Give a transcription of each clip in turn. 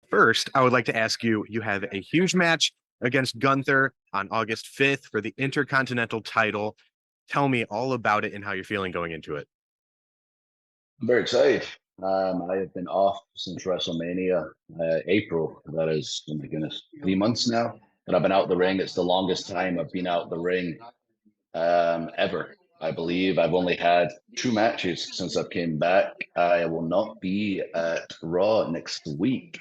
First, I would like to ask you, you have a huge match against Gunther on August 5th for the Intercontinental title. Tell me all about it and how you're feeling going into it. I'm very excited. I have been off since WrestleMania, April. That is, oh my goodness, 3 months now that I've been out the ring. It's the longest time I've been out the ring ever. I believe I've only had two matches since I've came back. I will not be at Raw next week,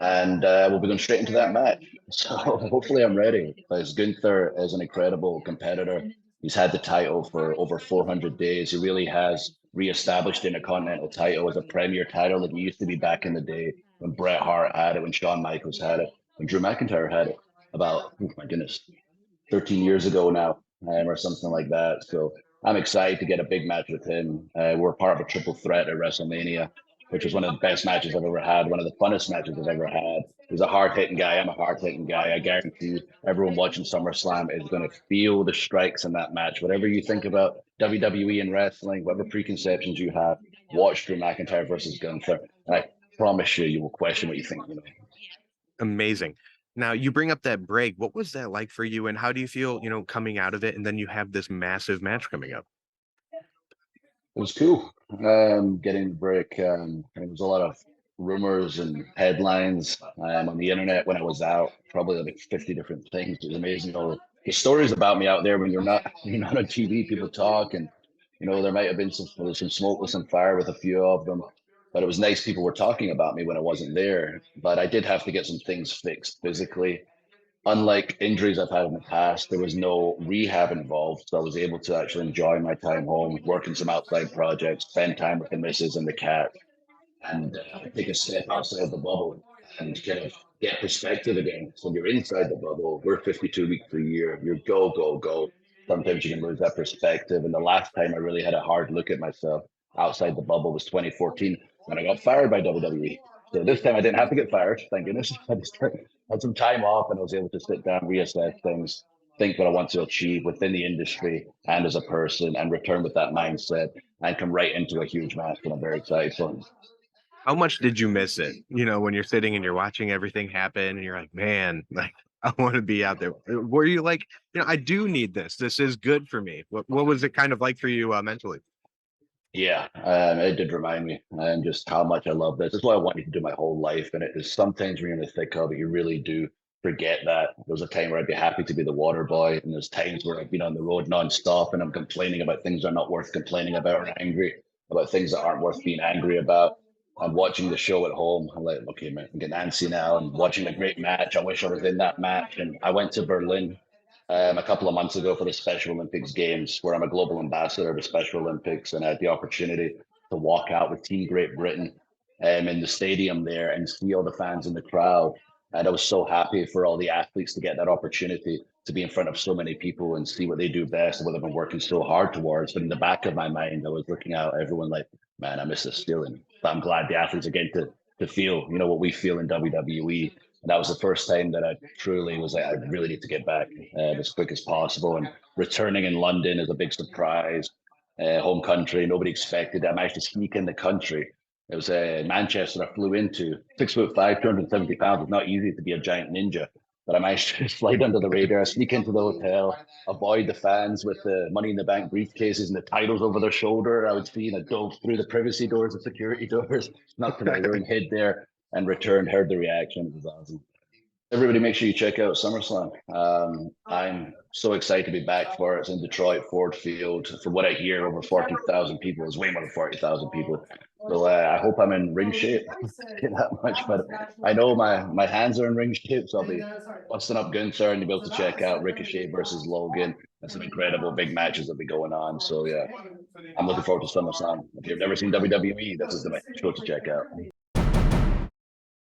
and we'll be going straight into that match. So hopefully I'm ready. Because Gunther is an incredible competitor. He's had the title for over 400 days. He really has reestablished the Intercontinental title as a premier title that it used to be back in the day when Bret Hart had it, when Shawn Michaels had it, when Drew McIntyre had it about, oh my goodness, 13 years ago now, or something like that. So I'm excited to get a big match with him. We're part of a triple threat at WrestleMania, which was one of the best matches I've ever had, one of the funnest matches I've ever had. He's a hard hitting guy. I'm a hard hitting guy. I guarantee you, everyone watching SummerSlam is going to feel the strikes in that match. Whatever you think about WWE and wrestling, whatever preconceptions you have, watch Drew McIntyre versus Gunther. And I promise you, you will question what you think. Amazing. Now, you bring up that break. What was that like for you, and how do you feel, coming out of it? And then you have this massive match coming up. It was cool getting the break. There was a lot of rumors and headlines on the internet when I was out, probably like 50 different things. It was amazing. All the stories about me out there when you're not on TV, people talk, and there might have been some smoke with some fire with a few of them. But it was nice people were talking about me when I wasn't there. But I did have to get some things fixed physically. Unlike injuries I've had in the past, there was no rehab involved. So I was able to actually enjoy my time home, work in some outside projects, spend time with the missus and the cat, and take a step outside the bubble and kind of get perspective again. So when you're inside the bubble, we're 52 weeks a year. You're go, go, go. Sometimes you can lose that perspective. And the last time I really had a hard look at myself outside the bubble was 2014 when I got fired by WWE. So this time I didn't have to get fired, thank goodness. I just had some time off and I was able to sit down, reassess things, think what I want to achieve within the industry and as a person, and return with that mindset and come right into a huge match. And I'm very excited for it. How much did you miss it? When you're sitting and you're watching everything happen, and you're like, man, like I want to be out there. Were you like, I do need this. This is good for me. What was it kind of like for you mentally? Yeah, it did remind me and just how much I love this. It's what I wanted to do my whole life. And it is sometimes when you're in the thick of it, you really do forget that. There was a time where I'd be happy to be the water boy. And there's times where I've been on the road nonstop and I'm complaining about things that are not worth complaining about, or angry about things that aren't worth being angry about. I'm watching the show at home. I'm like, okay, man, I'm getting antsy now. I'm watching a great match. I wish I was in that match. And I went to Berlin a couple of months ago for the Special Olympics Games, where I'm a global ambassador of the Special Olympics, and I had the opportunity to walk out with Team Great Britain in the stadium there and see all the fans in the crowd. And I was so happy for all the athletes to get that opportunity to be in front of so many people and see what they do best and what they've been working so hard towards. But in the back of my mind, I was looking out everyone like, man, I miss this feeling. But I'm glad the athletes are getting to feel, what we feel in WWE. And that was the first time that I truly was like, I really need to get back as quick as possible. And returning in London is a big surprise. Home country, nobody expected. I managed to sneak in the country. It was Manchester I flew into, 6'5", 270 pounds. It's not easy to be a giant ninja, but I managed to slide under the radar, sneak into the hotel, avoid the fans with the Money in the Bank briefcases and the titles over their shoulder. I was seeing, I dove through the privacy doors, the security doors, not to my room, hid there and returned, heard the reaction. It was awesome. Everybody, make sure you check out SummerSlam. I'm so excited to be back for it. It's in Detroit, Ford Field. From what I hear, over 40,000 people. It's way more than 40,000 people. So I hope I'm in ring shape. Get that much, but I know my hands are in ring shape, so I'll be busting up Gunther and you'll be able to check out Ricochet versus Logan. And some incredible big matches that'll be going on. So yeah, I'm looking forward to SummerSlam. If you've never seen WWE, this is the show to check out.